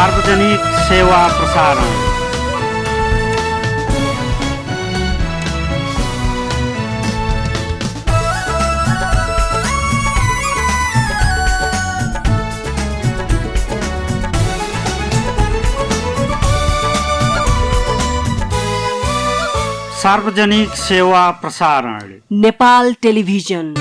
सार्वजनिक सेवा प्रसारण। सार्वजनिक सेवा प्रसारण नेपाल टेलिभिजन।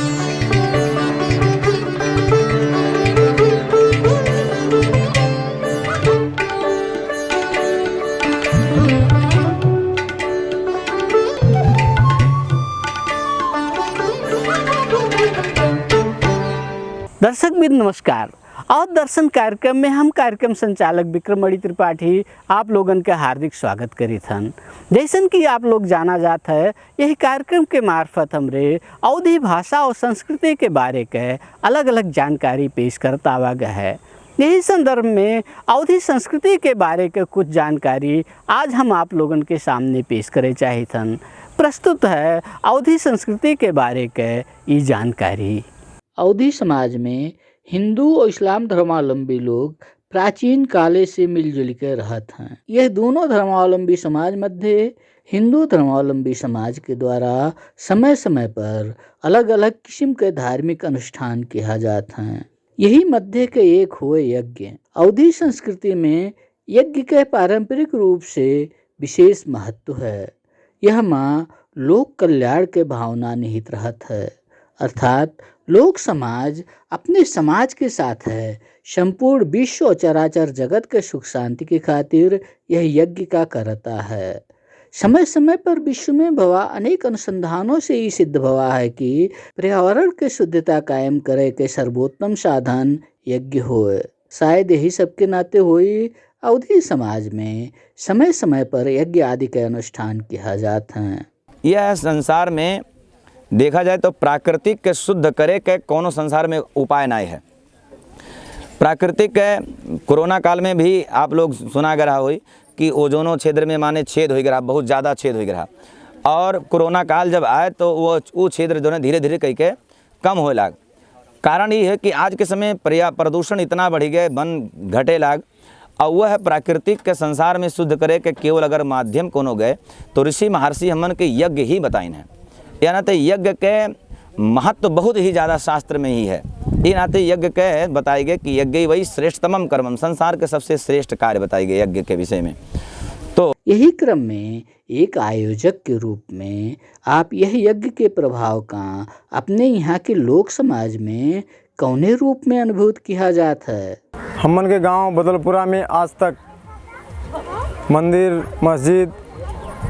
दर्शक मित्र नमस्कार। और दर्शन कार्यक्रम में हम कार्यक्रम संचालक विक्रमणि त्रिपाठी आप लोगन का हार्दिक स्वागत करित हन। जैसन कि आप लोग जाना जात है, यही कार्यक्रम के मार्फत हमरे अवधी भाषा और संस्कृति के बारे के अलग अलग जानकारी पेश करता आवा गया है। यही संदर्भ में अवधी संस्कृति के बारे के कुछ जानकारी आज हम आप लोगन के सामने पेश करे चाहिए हन। प्रस्तुत है अवधी संस्कृति के बारे के ये जानकारी। अवधी समाज में हिंदू और इस्लाम धर्मावलंबी लोग प्राचीन काले से मिलजुल के रहत हैं। यह दोनों धर्मावलंबी समाज मध्य हिंदू धर्मावलंबी समाज के द्वारा समय समय पर अलग अलग किस्म के धार्मिक अनुष्ठान किया जाते हैं। यही मध्य के एक हुए यज्ञ। अवधी संस्कृति में यज्ञ के पारंपरिक रूप से विशेष महत्व है। यह माँ लोक कल्याण के भावना निहित रहत है, अर्थात लोक समाज अपने समाज के साथ है संपूर्ण विश्व और चराचर जगत के सुख शांति के खातिर यह यज्ञ का करता है। समय समय पर विश्व में भवा अनेक अनुसंधानों से ये सिद्ध भवा है कि पर्यावरण के शुद्धता कायम करे के सर्वोत्तम साधन यज्ञ होए। शायद यही सबके नाते हुई अवधी समाज में समय समय पर यज्ञ आदि के अनुष्ठान किया जाते हैं। यह संसार में देखा जाए तो प्राकृतिक के शुद्ध करे के कोनो संसार में उपाय नहीं है। प्राकृतिक के कोरोना काल में भी आप लोग सुना गया हुई कि ओजोनो क्षेत्र में माने छेद हो गया, बहुत ज़्यादा छेद हो गया। और कोरोना काल जब आए तो वो क्षेत्र जो है धीरे धीरे कह के कम हो लाग। कारण ये है कि आज के समय प्रदूषण इतना बढ़ गए, वन घटे लाग। और वह प्राकृतिक के संसार में शुद्ध करे के केवल अगर माध्यम कोनो गए तो ऋषि महर्षि हमन के यज्ञ ही बताइन है। या नाते यज्ञ के महत्व बहुत ही ज़्यादा शास्त्र में ही है। ये नाते यज्ञ के बताए गए कि यज्ञ वही श्रेष्ठतम कर्मम, संसार के सबसे श्रेष्ठ कार्य बताए गए यज्ञ के विषय में। तो यही क्रम में एक आयोजक के रूप में आप यह यज्ञ के प्रभाव का अपने यहाँ के लोक समाज में कौने रूप में अनुभूत किया जाता है। हमन के गांव बदलपुरा में आज तक मंदिर मस्जिद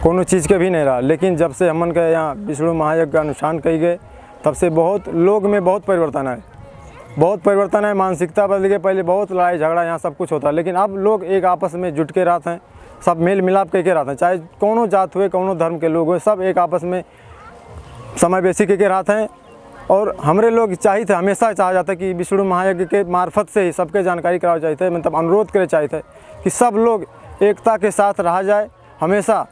कोनो चीज़ के भी नहीं रहा, लेकिन जब से हमन के यहाँ विष्णु महायज्ञ का अनुष्ठान कई गए तब से बहुत लोग में बहुत परिवर्तन है। बहुत परिवर्तन है, मानसिकता बदल गई। पहले बहुत लड़ाई झगड़ा यहाँ सब कुछ होता, लेकिन अब लोग एक आपस में जुट के रहते हैं, सब मेल मिलाप करके रहते हैं। चाहे कोनो जात हुए, कोनो धर्म के लोग हुए, सब एक आपस में समय बेसी करके रहते हैं। और हमारे लोग चाहिए थे, हमेशा चाहा जाता है कि विष्णु महायज्ञ के मार्फत से ही सबके जानकारी कराना चाहिए थे, मतलब अनुरोध करे चाहिए थे कि सब लोग एकता के साथ रहा जाए हमेशा।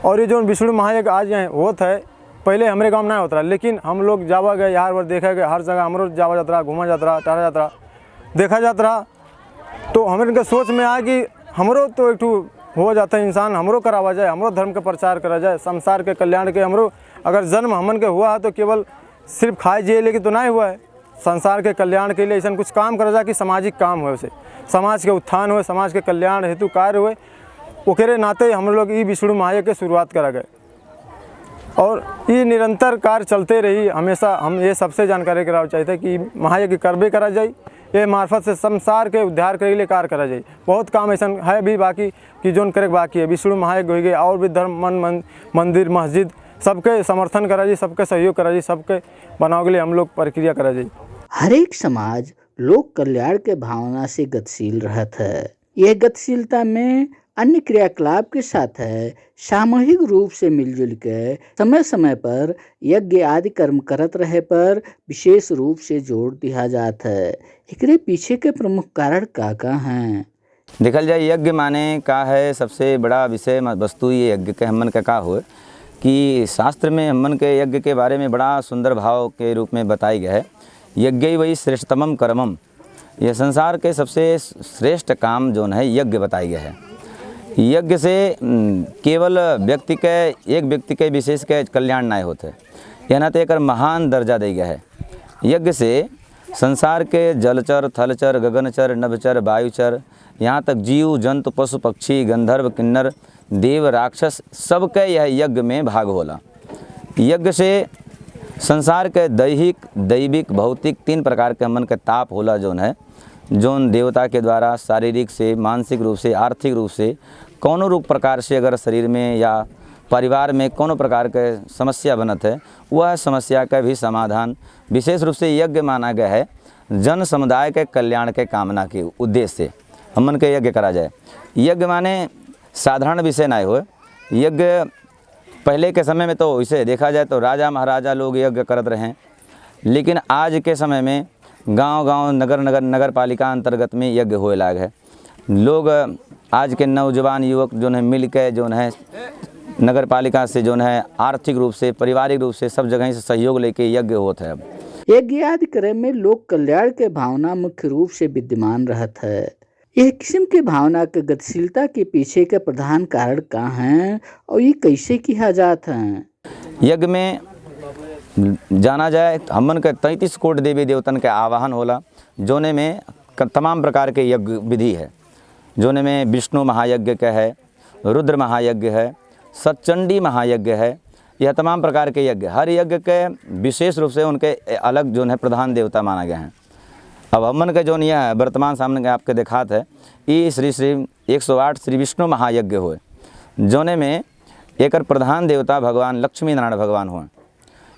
और ये जो विष्णु महायज्ञ आज यहाँ होता है, पहले हमारे गांव में नहीं होता रहा, लेकिन हम लोग जावा गए यार बार देखा गया, हर जगह हमरो जावा जाता रहा, घूमा जाता रहा, टहरा जाता रहा, देखा जाता रहा। तो हमारे के सोच में आया कि हमरो तो एक हो जाता है इंसान, हमरो करावा जाए, हमरो धर्म का प्रचार करा जाए, संसार के कल्याण के। हमरो अगर जन्म हमन के हुआ है तो केवल सिर्फ खाए जिए लेकिन तो नहीं हुआ है, संसार के कल्याण के लिए ऐसा कुछ काम करा जाए कि सामाजिक काम हो, उसे समाज के उत्थान हो, समाज के कल्याण हेतु कार्य हुए। ओकरे नाते हम लोग ये विष्णु महायज्ञ के शुरुआत करा गए और ये निरंतर कार्य चलते रही। हमेशा हम ये सबसे जानकारी कराना चाहते कि महायज्ञ करबे करा जाए, ये मार्फत से संसार के उद्धार के लिए कार्य करा जाए। बहुत काम ऐसा है भी बाकी कि जो करे बाकी है। विष्णु महायज्ञ हो गए और भी धर्म मंदिर मस्जिद सबके समर्थन करा जाए, सबके सहयोग करा जाए, सबके बनाव के लिए हम लोग प्रक्रिया करा जाए। हर एक समाज लोक कल्याण के भावना से गतिशील रहता है। यह गतिशीलता में अन्य क्रियाकलाप के साथ है सामूहिक रूप से मिलजुल के समय समय पर यज्ञ आदि कर्म करत रहे पर विशेष रूप से जोर दिया जाता है। एकरे पीछे के प्रमुख कारण का हैं? देखल जाए यज्ञ माने का है, सबसे बड़ा विषय वस्तु ये यज्ञ के हमन का हो कि शास्त्र में हमन के यज्ञ के बारे में बड़ा सुंदर भाव के रूप में बताई गया है। यज्ञ वही श्रेष्ठतमम कर्मम, यह संसार के सबसे श्रेष्ठ काम जो है यज्ञ बताया गया है। यज्ञ से केवल व्यक्ति के एक व्यक्ति के विशेष के कल्याण नहीं होते, यह न तो एक महान दर्जा दिया गया है। यज्ञ से संसार के जलचर, थलचर, गगनचर, नभचर, वायुचर, यहाँ तक जीव जंतु, पशु पक्षी, गंधर्व, किन्नर, देव, राक्षस सबके यह यज्ञ में भाग होला। यज्ञ से संसार के दैहिक, दैविक, भौतिक 3 प्रकार के मन के ताप होला जोन है, जोन देवता के द्वारा शारीरिक से, मानसिक रूप से, आर्थिक रूप से कौनो रूप प्रकार से अगर शरीर में या परिवार में कोनो प्रकार के समस्या बनत है, वह समस्या का भी समाधान विशेष रूप से यज्ञ माना गया है। जन समुदाय के कल्याण के कामना के उद्देश्य से हमन के यज्ञ करा जाए। यज्ञ माने साधारण विषय नहीं हो। यज्ञ पहले के समय में तो इसे देखा जाए तो राजा महाराजा लोग यज्ञ करत रहे, लेकिन आज के समय में गांव-गांव, नगर पालिका अंतर्गत में यज्ञ होए लाग है। लोग आज के नौजवान युवक जो है मिल के जो है नगर पालिका से जो है आर्थिक रूप से, पारिवारिक रूप से सब जगह से सहयोग लेके यज्ञ होता है। अब यज्ञ आदि क्रम में लोक कल्याण के भावना मुख्य रूप से विद्यमान रहत है। यह किस्म के भावना के गतिशीलता के पीछे के प्रधान कारण का हैं और ये कैसे किया जात है? यज्ञ में जाना जाए हमन के 33 कोटि देवी देवतन के आवाहन होला, जोने में तमाम प्रकार के यज्ञ विधि है। जोने में विष्णु महायज्ञ का है, रुद्र महायज्ञ है, सतचंडी महायज्ञ है। यह तमाम प्रकार के यज्ञ, हर यज्ञ के विशेष रूप से उनके अलग जो है प्रधान देवता माना गया है। अब हमन के जो यह वर्तमान सामने के आपके दिखात है, ये श्री 108 श्री विष्णु महायज्ञ हुए, जोने में एक प्रधान देवता भगवान लक्ष्मी नारायण भगवान हुए।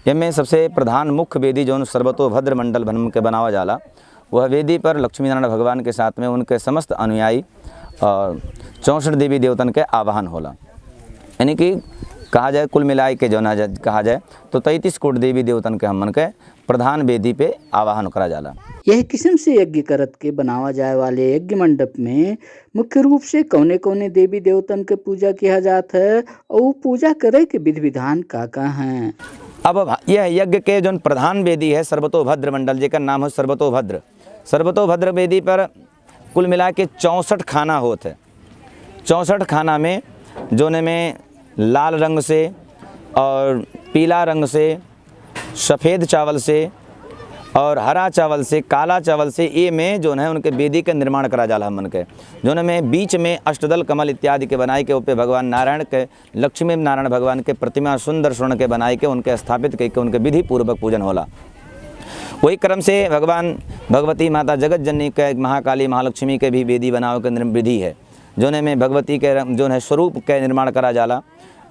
इनमें सबसे प्रधान मुख्य वेदी जो सर्वतोभद्र मंडल भन के बनावा जाला, वह वेदी पर लक्ष्मी नारायण भगवान के साथ में उनके समस्त अनुयायी और 64 देवी देवतन के आवाहन होला। यानी कि कहा जाए कुल मिलाए के जो ना कहा जाए तो 33 कोटि देवी देवतन के हमन के प्रधान वेदी पे आवाहन करा जाला। यह किस्म से यज्ञ करत के बनावा जाए वाले यज्ञ मंडप में मुख्य रूप से कौने कौने देवी देवतन के पूजा किया जाता है और वो पूजा करे के विधि विधान का हैं? अब यह यज्ञ के जो प्रधान वेदी है सर्वतोभद्र मंडल, जेकर नाम है सर्वतोभद्र। सर्वतोभद्र वेदी पर कुल मिला के 64 खाना होते हैं। 64 खाना में जोने में लाल रंग से और पीला रंग से, सफ़ेद चावल से और हरा चावल से, काला चावल से ये में जो है उनके वेदी के निर्माण करा जाला हमन के। जोने में बीच में अष्टदल कमल इत्यादि के बनाई के ऊपर भगवान नारायण के, लक्ष्मी नारायण भगवान के प्रतिमा सुंदर स्वर्ण के बनाई के उनके स्थापित करके उनके विधि पूर्वक पूजन होला। वही क्रम से भगवान भगवती माता जगत जननी के, महाकाली महालक्ष्मी के भी वेदी बनावे के विधि है। जोने में भगवती के जो है स्वरूप के निर्माण करा जाला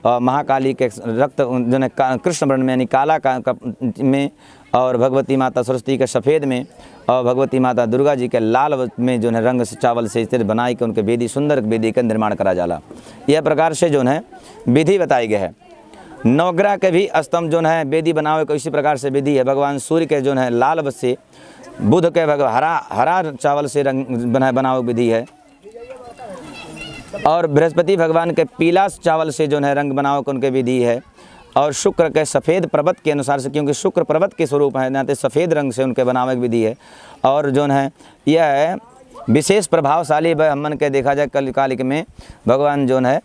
और महाकाली के रक्त जो है कृष्ण वर्ण में यानी काला का में, और भगवती माता सरस्वती के सफ़ेद में, और भगवती माता दुर्गा जी के लाल में जो है रंग से चावल से स्थिर बनाई के उनके वेदी सुंदर वेदी का निर्माण करा जाला। यह प्रकार से जो है विधि बताई गई है। नवग्रह के भी स्तंभ जो है वेदी बनावे को इसी प्रकार से विधि है। भगवान सूर्य के जो है लाल से, बुध के हरा चावल से रंग बनावे विधि है, और बृहस्पति भगवान के पीला चावल से जो है रंग बनावे को उनके विधि है, और शुक्र के सफ़ेद पर्वत के अनुसार से, क्योंकि शुक्र पर्वत के स्वरूप है नाते सफ़ेद रंग से उनके बनावे की विधि है। और जो है यह विशेष प्रभावशाली हमन के देखा जाए कालिक में भगवान जो है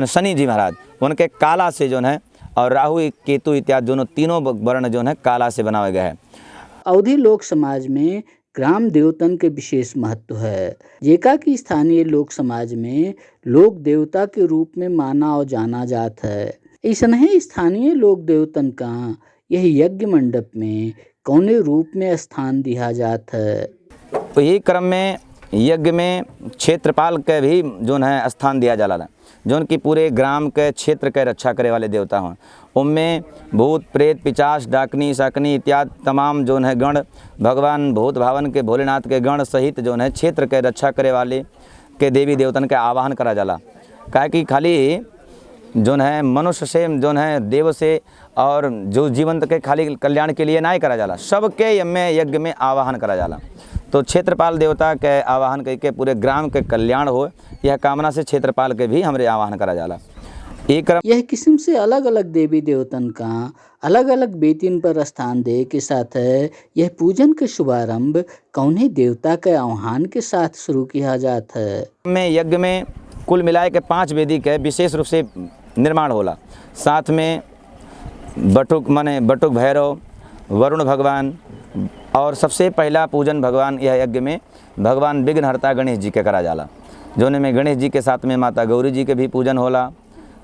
शनि जी महाराज उनके काला से जो है, और राहु केतु इत्यादि दोनों तीनों वर्ण जो है काला से बनावे गए हैं। अवधि लोक समाज में ग्राम देवतन के विशेष महत्व है, जेका की स्थानीय लोक समाज में लोक देवता के रूप में माना और जाना जाता है। ऐसा नहीं स्थानीय लोक देवतन का यह यज्ञ मंडप में कौने रूप में स्थान दिया जाता है? तो यही क्रम में यज्ञ में क्षेत्रपाल के भी जो है स्थान दिया जाला, जो उनकी पूरे ग्राम के क्षेत्र के रक्षा करे वाले देवता हों। उनमें भूत प्रेत पिचास डाकनी शाकनी इत्यादि तमाम जो है गण, भगवान भूत भावन के भोलेनाथ के गण सहित जो है क्षेत्र के रक्षा करे वाले के देवी देवतन के आवाहन करा जाला। काहे कि खाली जो है मनुष्य से जो है देव से और जो जीवंत के खाली कल्याण के लिए नहीं करा जाला, सबके यज्ञ में आवाहन करा जाला। तो क्षेत्रपाल देवता के आवाहन करके पूरे ग्राम के कल्याण हो, यह कामना से क्षेत्रपाल के भी हमरे आवाहन करा जाला। एक क्रम यह किस्म से अलग अलग देवी देवतन का अलग अलग बेतिन पर स्थान दे के साथ है यह पूजन के शुभारंभ कौने देवता के आह्वान के साथ शुरू किया जाता है। में यज्ञ में कुल मिलाए के 5 वेदी के विशेष रूप से निर्माण होला। साथ में बटुक भैरव, वरुण भगवान और सबसे पहला पूजन भगवान यह यज्ञ में भगवान विघ्नहर्ता गणेश जी के करा जाला, जोने में गणेश जी के साथ में माता गौरी जी के भी पूजन होला।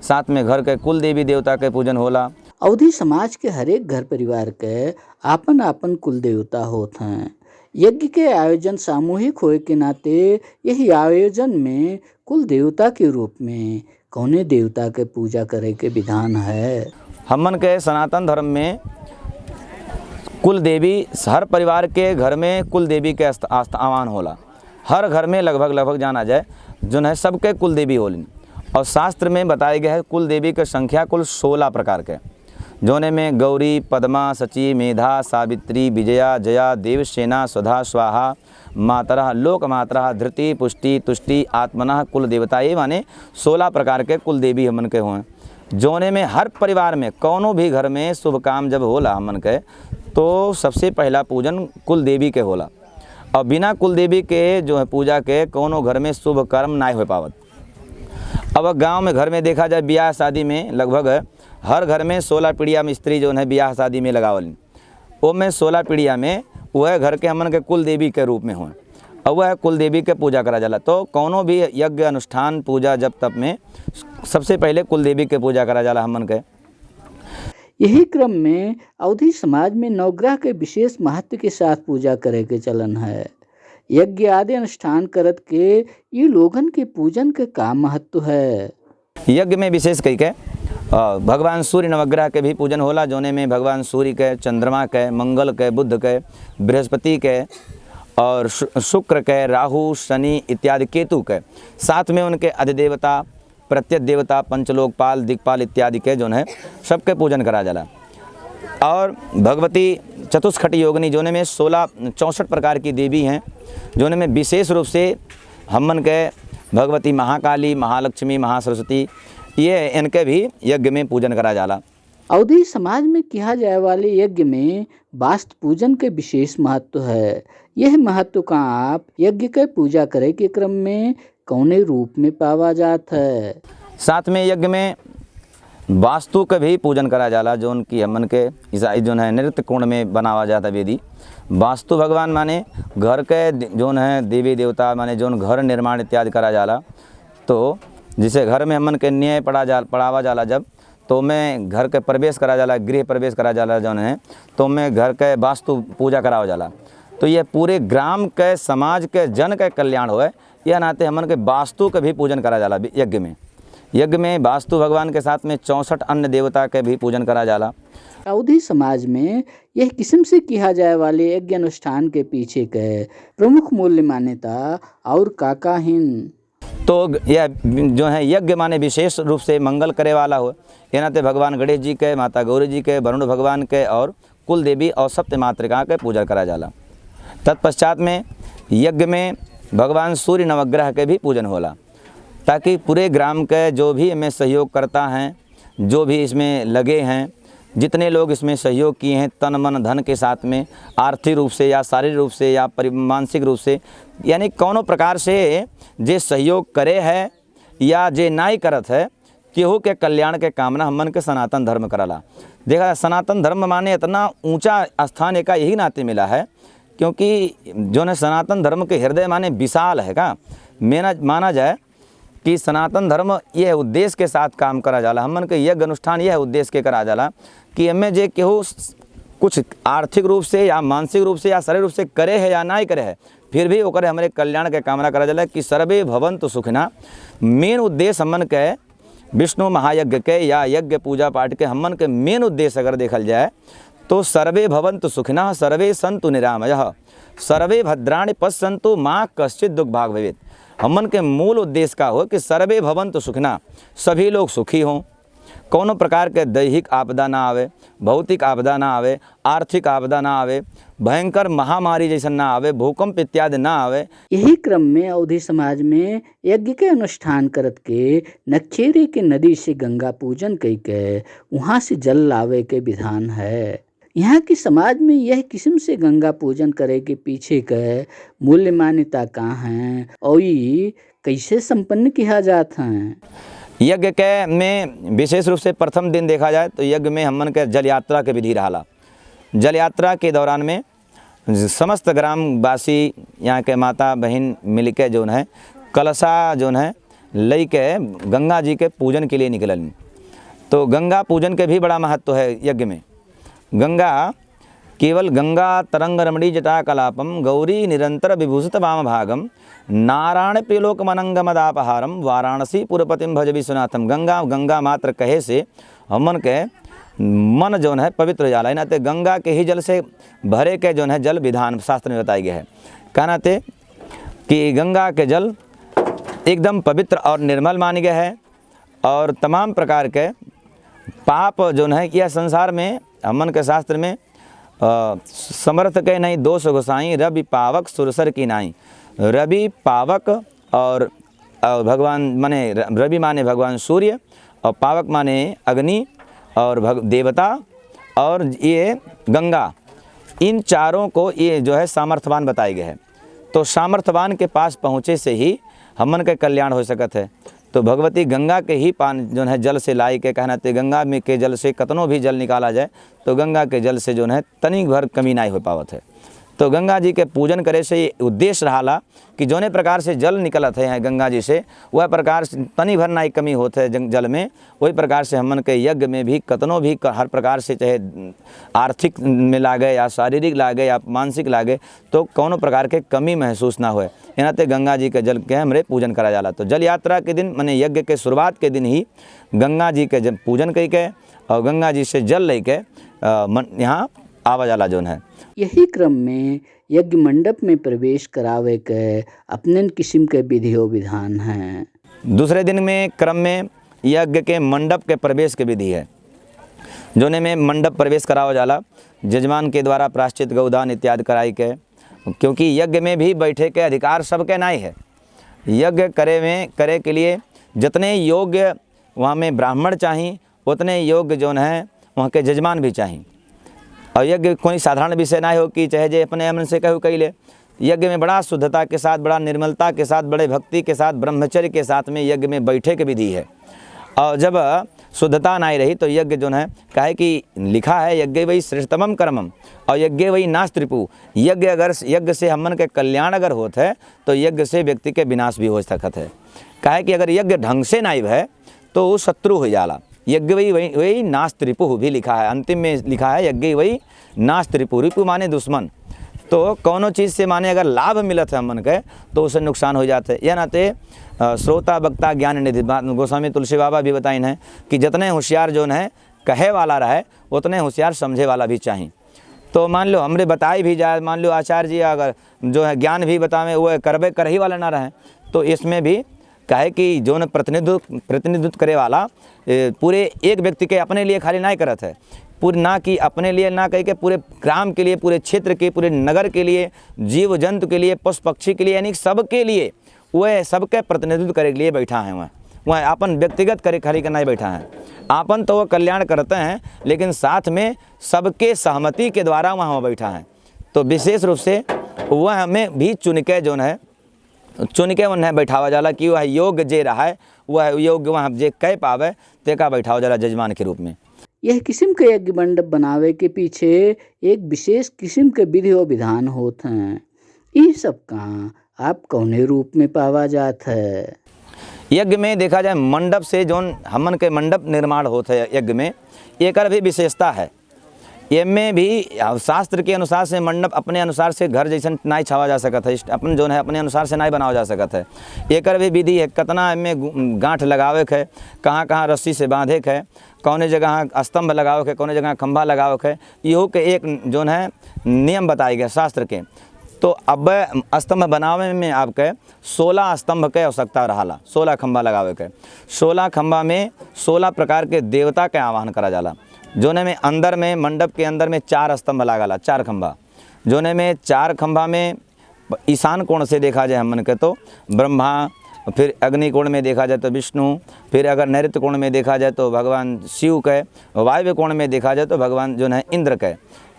साथ में घर के कुल देवी देवता के पूजन होला। अवधी समाज के हरेक घर परिवार के आपन आपन कुल देवता होत हैं। यज्ञ के आयोजन सामूहिक होए के नाते यही आयोजन में कुल देवता के रूप में कौने देवता के पूजा करे के विधान है। हमन के सनातन धर्म में कुल देवी हर परिवार के घर में कुल देवी के आह्वान होला। हर घर में लगभग जाना जाए जो है सबके कुल देवी होलिन। और शास्त्र में बताए गए है कुल देवी के संख्या कुल 16 प्रकार के, जोने में गौरी, पद्मा, सची, मेधा, सावित्री, विजया, जया, देवसेना, स्वधा, स्वाहा, मातरः, लोकमातरः, धृति, पुष्टि, तुष्टि, आत्मनः कुल देवता। ये माने 16 प्रकार के कुल देवी हमन के हों, जोने में हर परिवार में कौनो भी घर में शुभ काम जब होला हमन के तो सबसे पहला पूजन कुल देवी के होला। और बिना कुल देवी के जो है पूजा के कौनो घर में शुभ कर्म ना हो पावत। अब गांव में घर में देखा जाए ब्याह शादी में लगभग हर घर में 16 पीढ़िया में स्त्री जो है ब्याह शादी में लगावल, वो में 16 पीढ़िया में वह घर के हमन के कुल देवी के रूप में हों और वह कुल देवी के पूजा करा जाला। तो कौनो भी यज्ञ अनुष्ठान पूजा जब तब में सबसे पहले कुल देवी के पूजा करा जाला हमन के। यही क्रम में अवधी समाज में नवग्रह के विशेष महत्व के साथ पूजा करे के चलन है। यज्ञ आदि अनुष्ठान करत के ये लोगन के पूजन के का महत्व है। यज्ञ में विशेष कई के भगवान सूर्य नवग्रह के भी पूजन होला, जोने में भगवान सूर्य के, चंद्रमा के, मंगल के, बुध के, बृहस्पति के और शुक्र के, राहु, शनि इत्यादि, केतु के, साथ में उनके अधिदेवता, प्रत्येक देवता, पंचलोकपाल, दिक्पाल इत्यादि के जो है सबके पूजन करा जाला। और भगवती चतुष्खट योगिनी जोने में 64 प्रकार की देवी हैं, जोने में विशेष रूप से हमन के भगवती महाकाली, महालक्ष्मी, महासरस्वती, ये इनके भी यज्ञ में पूजन करा जाला। अवधी समाज में किया जाए वाले यज्ञ में वास्तु पूजन के विशेष महत्व है। यह महत्व का आप यज्ञ के पूजा करे के क्रम में कौने रूप में पावा जाता है। साथ में यज्ञ में वास्तु का भी पूजन करा जाला, जो उनकी हमन के ईसाई जो है नृत्य कुंड में बनावा जाता वेदी। वास्तु भगवान माने घर के जो है देवी देवता माने जो घर निर्माण इत्यादि करा जाला। तो जिसे घर में हमन के न्याय पढ़ावा जाला जब तो मैं घर के प्रवेश करा जाला, गृह प्रवेश करा जाला जो है तो मैं घर के वास्तु पूजा करावा जाला। तो ये पूरे ग्राम के समाज के जन के कल्याण होए, यह नाते हमन के वास्तु के भी पूजन करा जाला। यज्ञ में वास्तु भगवान के साथ में 64 अन्य देवता के भी पूजन करा जाला। अवधी समाज में यह किस्म से किया जाए वाले यज्ञ अनुष्ठान के पीछे के प्रमुख मूल्य मान्यता और काकाहीन। तो यह जो है यज्ञ माने विशेष रूप से मंगल करे वाला हो, ये नाते भगवान गणेश जी के, माता गौरी जी के, वरुण भगवान के और कुल देवी और सप्त मातृका के पूजा करा जाला। तत्पश्चात में यज्ञ में भगवान सूर्य नवग्रह के भी पूजन होला, ताकि पूरे ग्राम के जो भी इसमें सहयोग करता हैं, जो भी इसमें लगे हैं, जितने लोग इसमें सहयोग किए हैं तन मन धन के साथ में, आर्थिक रूप से या शारीरिक रूप से या मानसिक रूप से, यानी कौनो प्रकार से जे सहयोग करे है या जे नाई करत है, केहू के कल्याण के कामना हमन के सनातन धर्म करला। देखा सनातन धर्म माने इतना ऊंचा स्थान एक यही नाते मिला है क्योंकि जो है सनातन धर्म के हृदय माने विशाल है का माना जाए कि सनातन धर्म यह उद्देश्य के साथ काम करा जाला। हमन के यज्ञ अनुष्ठान यह उद्देश्य के करा जाला कि हमें जे केहू कुछ आर्थिक रूप से या मानसिक रूप से या शारीरिक रूप से करे है या ना करे है, फिर भी ओकरे हमारे कल्याण के कामना करा जाला कि सर्वे भवन्तु सुखिना। मेन उद्देश्य हमन के विष्णु महायज्ञ के या यज्ञ पूजा पाठ के हमन के मेन उद्देश्य अगर देखल जाए तो सर्वे भवन्तु सुखिनः, सर्वे सन्तु निरामयः, सर्वे भद्राणि पश्यन्तु मा कश्चित् दुख भाग भवेत्। हमन के मूल उद्देश्य का हो कि सर्वे भवन्तु सुखिनः, सभी लोग सुखी हों, कोनो प्रकार के दैहिक आपदा ना आवे, भौतिक आपदा ना आवे, आर्थिक आपदा ना आवे, भयंकर महामारी जैसा ना आवे, भूकंप इत्यादि ना आवे। यही क्रम में अवधी समाज में यज्ञ के अनुष्ठान करत के नखेरी के नदी से गंगा पूजन कई के वहाँ से जल लावे के विधान है। यहाँ की समाज में यह किस्म से गंगा पूजन करे के पीछे के मूल्य मान्यता कहाँ है और ये कैसे संपन्न किया जाता है। यज्ञ के में विशेष रूप से प्रथम दिन देखा जाए तो यज्ञ में हमन के जल यात्रा के विधि रहा। जल यात्रा के दौरान में समस्त ग्रामवासी यहाँ के माता बहन मिलके जो है कलशा जो है लई के गंगा जी के पूजन के लिए निकलन। तो गंगा पूजन के भी बड़ा महत्व है यज्ञ में। गंगा केवल गंगा तरंग रमणी जटा कलापम गौरी निरंतर विभूषित वाम भागम नारायण प्रियलोक मनंगमदापहारम वाराणसी पुरपतिम भज विश्वनाथम। गंगा गंगा मात्र कहे से हमन के मन जो है पवित्र हो जाला। नाते गंगा के ही जल से भरे के जो है जल विधान शास्त्र में बताया गया है। कहनाते कि गंगा के जल एकदम पवित्र और निर्मल मान गया है और तमाम प्रकार के पाप जो है यह संसार में हमन के शास्त्र में समर्थ के नहीं दोष गोसाई रवि पावक सुरसर की नाई। रवि पावक और भगवान माने रवि माने भगवान सूर्य और पावक माने अग्नि और देवता और ये गंगा, इन चारों को ये जो है सामर्थ्यवान बताए गए हैं। तो सामर्थ्यवान के पास पहुँचे से ही हमन के कल्याण हो सकत है। तो भगवती गंगा के ही पान जो है जल से लाई के कहना ते गंगा में के जल से कतनो भी जल निकाला जाए तो गंगा के जल से जो है तनिक भर कमी नहीं हो पावत है। तो गंगा जी के पूजन करे से ये उद्देश्य रहा कि जोने प्रकार से जल निकलत है गंगा जी से वह प्रकार से तनी भर ना कमी होते है जल में, वही प्रकार से हमन के यज्ञ में भी कतनो भी हर प्रकार से चाहे आर्थिक में लागे या शारीरिक लागे या मानसिक लागे तो कौनो प्रकार के कमी महसूस ना होए। एनाते गंगा जी के जल के हमरे पूजन करा जाला। तो जल यात्रा के दिन माने यज्ञ के शुरुआत के दिन ही गंगा जी के जब पूजन कई के और गंगा जी से जल ले के यहाँ आवा जाला जोन है। यही क्रम में यज्ञ मंडप में प्रवेश करावे के अपने किस्म के विधि और विधान हैं। दूसरे दिन में क्रम में यज्ञ के मंडप के प्रवेश के विधि है। जोने में मंडप प्रवेश करावा जाला जजमान के द्वारा प्राश्चित गौदान इत्यादि कराई के, क्योंकि यज्ञ में भी बैठे के अधिकार सबके नहीं है। यज्ञ करे के लिए जितने योग्य वहाँ में ब्राह्मण चाहिए उतने योग्य जोन है वहाँ के जजमान भी चाहिए। और यज्ञ कोई साधारण विषय ना हो कि चाहे जे अपने मन से कहू कही ले। यज्ञ में बड़ा शुद्धता के साथ, बड़ा निर्मलता के साथ, बड़े भक्ति के साथ, ब्रह्मचर्य के साथ में यज्ञ में बैठे के विधि है। और जब शुद्धता नहीं रही तो यज्ञ जो है कहे कि लिखा है यज्ञ वही श्रेष्ठतमम कर्मम और यज्ञ वही नाश त्रिपु। यज्ञ से हमन के कल्याण अगर होता है तो यज्ञ से व्यक्ति के विनाश भी हो सकता है। कहे कि अगर यज्ञ ढंग से नहीं है तो वो शत्रु हो जाला। यज्ञ वही नाश त्रिपु भी लिखा है, अंतिम में लिखा है यज्ञ वही नाश त्रिपु। रिपु माने दुश्मन। तो कौनो चीज़ से माने अगर लाभ मिलत है हमन के तो उसे नुकसान हो जाते हैं। यह नाते श्रोता वक्ता ज्ञान निधि गोस्वामी तुलसी बाबा भी बताइन है कि जितने होशियार जो है कहे वाला रहे उतने होशियार समझे वाला भी चाहिए। तो मान लो हमरे बताई भी जाए, मान लो आचार्य जी अगर जो है ज्ञान भी बतावे वो करबे कर ही वाला ना रहे तो इसमें भी कहे कि जो न प्रतिनिधित्व करे वाला पूरे एक व्यक्ति के अपने लिए खाली नहीं करत है, पूरे ना कि अपने लिए ना कह के पूरे ग्राम के लिए, पूरे क्षेत्र के, पूरे नगर के लिए, जीव जंतु के लिए, पशु पक्षी के लिए, यानी सबके लिए वह सबके प्रतिनिधित्व करे के लिए बैठा है। वह अपन व्यक्तिगत करे खाली का नहीं बैठा है। आपन तो वह कल्याण करते हैं लेकिन साथ में सबके सहमति के द्वारा वहाँ बैठा है। तो विशेष रूप से वह हमें भी चुन के उन्हें बैठावा जाला कि वह योग्य जे रहा है वह योग्य वहाँ जे कह पावे ते का बैठावा जाला जजमान के रूप में। यह किस्म के यज्ञ मंडप बनावे के पीछे एक विशेष किस्म के विधि और विधान होते हैं। ये सब कहाँ आप कौने रूप में पावा जात है। यज्ञ में देखा जाए मंडप से जोन हमन के मंडप निर्माण होता है यज्ञ में एक भी विशेषता है। में भी शास्त्र के अनुसार से मंडप अपने अनुसार से घर जैसा नहीं छावा जा सकता है, अपन जो है अपने अनुसार से नहीं बनावा जा सकता है। एक भी विधि है कतना में गांठ लगावे है, कहाँ कहाँ रस्सी से बांधे है, कौने जगह स्तंभ लगावे है, कौने जगह खंभा लगावे है, इहो के एक जो है नियम बताए गए शास्त्र के। तो अब स्तंभ बनावे में आपके 16 स्तंभ के आवश्यकता रहा, 16 खंभा लगावे के। 16 खंभा में 16 प्रकार के देवता के आवाहन करा जाला। जोने में अंदर में मंडप के अंदर में 4 स्तंभ लगाला, 4 खंभा। जोने में 4 खंभा में ईशान कोण से देखा जाए हमन के तो ब्रह्मा, फिर अग्नि कोण में देखा जाए तो विष्णु, फिर अगर नैऋत्य कोण में देखा जाए तो भगवान शिव के, वायव्य कोण में देखा जाए तो भगवान जो है इंद्र के।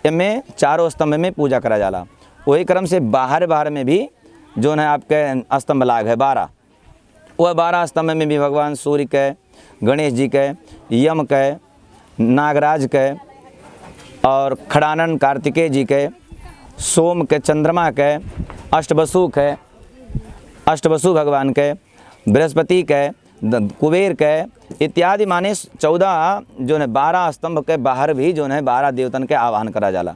इनमें चारों स्तंभ में पूजा करा जाला। वही क्रम से बाहर में भी जो है आपके स्तंभ लाग है 12, वह 12 स्तंभ में भी भगवान सूर्य के, गणेश जी के, यम के, नागराज के और खड़ानन कार्तिकेय जी के, सोम के, चंद्रमा के, अष्टवसु भगवान के, बृहस्पति के, कुबेर के इत्यादि माने 14 जो है 12 स्तंभ के बाहर भी जो है 12 देवतन के आवाहन करा जाला।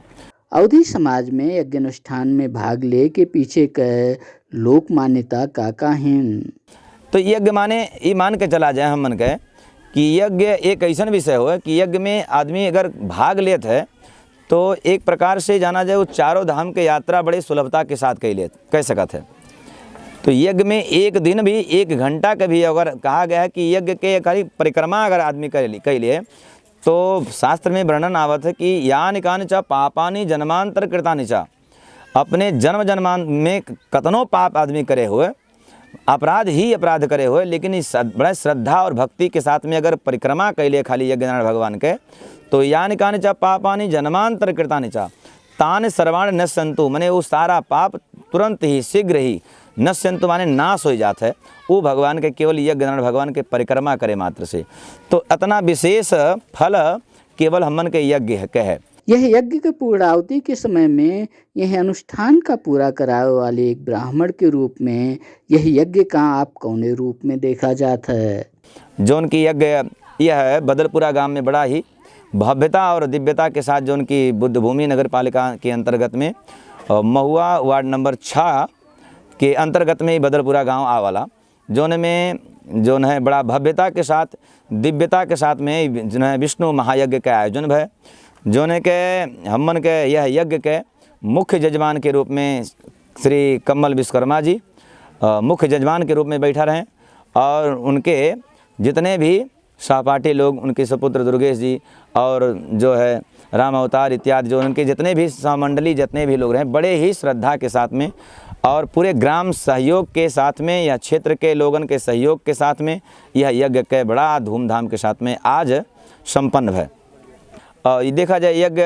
अवधी समाज में यज्ञ अनुष्ठान में भाग ले के पीछे के लोक मान्यता का हैं। तो यज्ञ माने ये मान के चला जाए हमन के कि यज्ञ एक ऐसा विषय हो कि यज्ञ में आदमी अगर भाग लेत है तो एक प्रकार से जाना जाए वो चारों धाम के यात्रा बड़े सुलभता के साथ कह सकत है। तो यज्ञ में एक दिन भी 1 घंटा का भी अगर कहा गया है कि यज्ञ के खाली परिक्रमा अगर आदमी कर लिए तो शास्त्र में वर्णन आवत है कि यानि कानि च पापानि जन्मांतर कृतानि च, अपने जन्मान में कतनों पाप आदमी करे हुए, अपराध करे हुए, लेकिन इस बड़ा श्रद्धा और भक्ति के साथ में अगर परिक्रमा कैले खाली यज्ञनारायण भगवान के तो यानि कानि च पापानि जन्मांतर कृतानि च तानि सर्वाणि नश्यन्तु, माने वो सारा पाप तुरंत ही शीघ्र ही नश्यन्तु माने नाश हो जाता है वो भगवान के केवल यज्ञनारायण भगवान के परिक्रमा करे मात्र से। तो इतना विशेष फल केवल हमन के यज्ञ है। यह यज्ञ के पूर्णाहुति के समय में यह अनुष्ठान का पूरा करावे वाले एक ब्राह्मण के रूप में यह यज्ञ का आप कौने रूप में देखा जाता है। जौन की यज्ञ यह है बदलपुरा गांव में बड़ा ही भव्यता और दिव्यता के साथ जौन की बुद्ध भूमि नगर पालिका के अंतर्गत में महुआ वार्ड नंबर 6 के अंतर्गत में ही बदलपुरा गांव आवाला, जौन में जौन है बड़ा भव्यता के साथ दिव्यता के साथ में जो है विष्णु महायज्ञ का आयोजन है। जौन के हमन के यह यज्ञ के मुख्य जजमान के रूप में श्री कमल विश्वकर्मा जी मुख्य जजमान के रूप में बैठा रहे और उनके जितने भी सहपाठी लोग, उनके सुपुत्र दुर्गेश जी और जो है राम अवतार इत्यादि जो उनके जितने भी सहमंडली जितने भी लोग रहे बड़े ही श्रद्धा के साथ में और पूरे ग्राम सहयोग के साथ में या क्षेत्र के लोगन के सहयोग के साथ में यह यज्ञ के बड़ा धूमधाम के साथ में आज संपन्न है। ये देखा जाए यज्ञ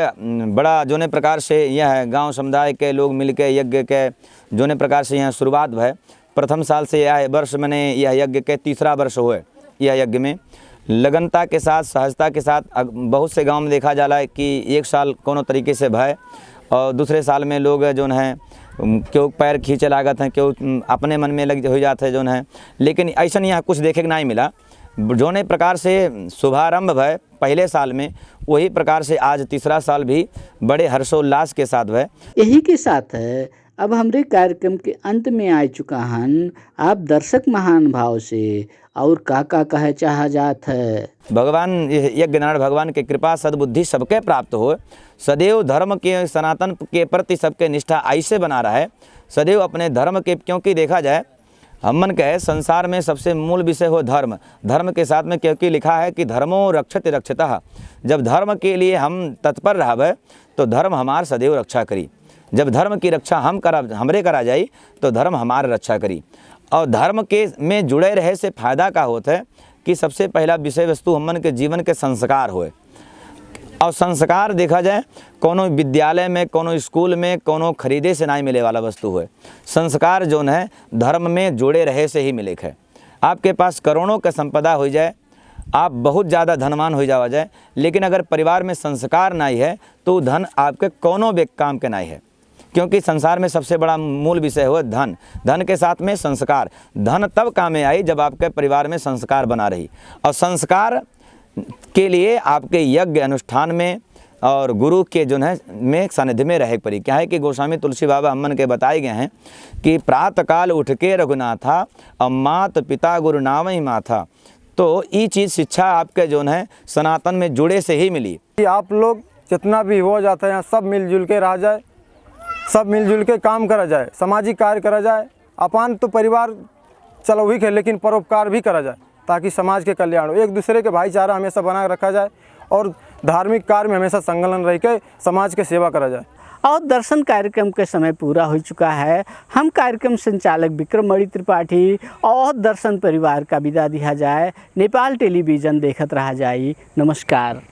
बड़ा जोने प्रकार से यह गांव समुदाय के लोग मिलकर यज्ञ के जोने प्रकार से यह शुरुआत है। प्रथम साल से यह वर्ष मैंने यह यज्ञ के 3रा वर्ष हुए। यह यज्ञ में लगनता के साथ सहजता के साथ बहुत से गांव में देखा जाला है कि एक साल कोनो तरीके से भय और दूसरे साल में लोग जो है क्यों पैर खींचे लागत हैं, क्यों अपने मन में लग हो जाते हैं जो है, लेकिन ऐसा यहाँ कुछ देखे नहीं मिला। जोने प्रकार से शुभारंभ है पहले साल में वही प्रकार से आज 3रा साल भी बड़े हर्षोल्लास के साथ है। यही के साथ है अब हमारे कार्यक्रम के अंत में आ चुका हन। आप दर्शक महान भाव से और का कहे चाह जात है। भगवान यज्ञनारायण भगवान के कृपा सद्बुद्धि सबके प्राप्त हो। सदैव धर्म के सनातन के प्रति सबके निष्ठा ऐसे बना रहा है सदैव अपने धर्म के, क्योंकि देखा जाए हमन के संसार में सबसे मूल विषय हो धर्म। धर्म के साथ में क्योंकि लिखा है कि धर्मो रक्षते रक्षतः, जब धर्म के लिए हम तत्पर रहबे तो धर्म हमार सदैव रक्षा करी। जब धर्म की रक्षा हमरे करा जाई तो धर्म हमार रक्षा करी। और धर्म के में जुड़े रहे से फायदा का होता है कि सबसे पहला विषय वस्तु हमन के जीवन के संस्कार होए। और संस्कार देखा जाए कोनो विद्यालय में, कोनो स्कूल में, कोनो खरीदे से नहीं मिले वाला वस्तु है। संस्कार जो है धर्म में जुड़े रहे से ही मिले है। आपके पास करोड़ों का संपदा हो जाए, आप बहुत ज़्यादा धनवान हो जावा जाए, लेकिन अगर परिवार में संस्कार नहीं है तो धन आपके कोनो भी काम के नहीं है। क्योंकि संसार में सबसे बड़ा मूल विषय हो धन। धन के साथ में संस्कार। धन तब काम में आई जब आपके परिवार में संस्कार बना रही। और संस्कार के लिए आपके यज्ञ अनुष्ठान में और गुरु के जो है में सानिध्य में रहे पड़ी। क्या है कि गोस्वामी तुलसी बाबा हमन के बताए गए हैं कि प्रातःकाल उठ के रघुनाथा और मात पिता गुरु नाम ही माथा। तो ये चीज़ शिक्षा आपके जो है सनातन में जुड़े से ही मिली कि आप लोग जितना भी हो जाता है यहाँ सब मिलजुल के रह जाए, सब मिलजुल के काम करा जाए, सामाजिक कार्य करा जाए। अपन तो परिवार चलो ही है लेकिन परोपकार भी करा जाए ताकि समाज के कल्याण हो। एक दूसरे के भाईचारा हमेशा बना रखा जाए और धार्मिक कार्य में हमेशा संलग्न रह के समाज के सेवा करा जाए। और दर्शन कार्यक्रम के समय पूरा हो चुका है। हम कार्यक्रम संचालक विक्रमणि त्रिपाठी और दर्शन परिवार का विदा दिया जाए। नेपाल टेलीविजन देखत रहा जाई। नमस्कार।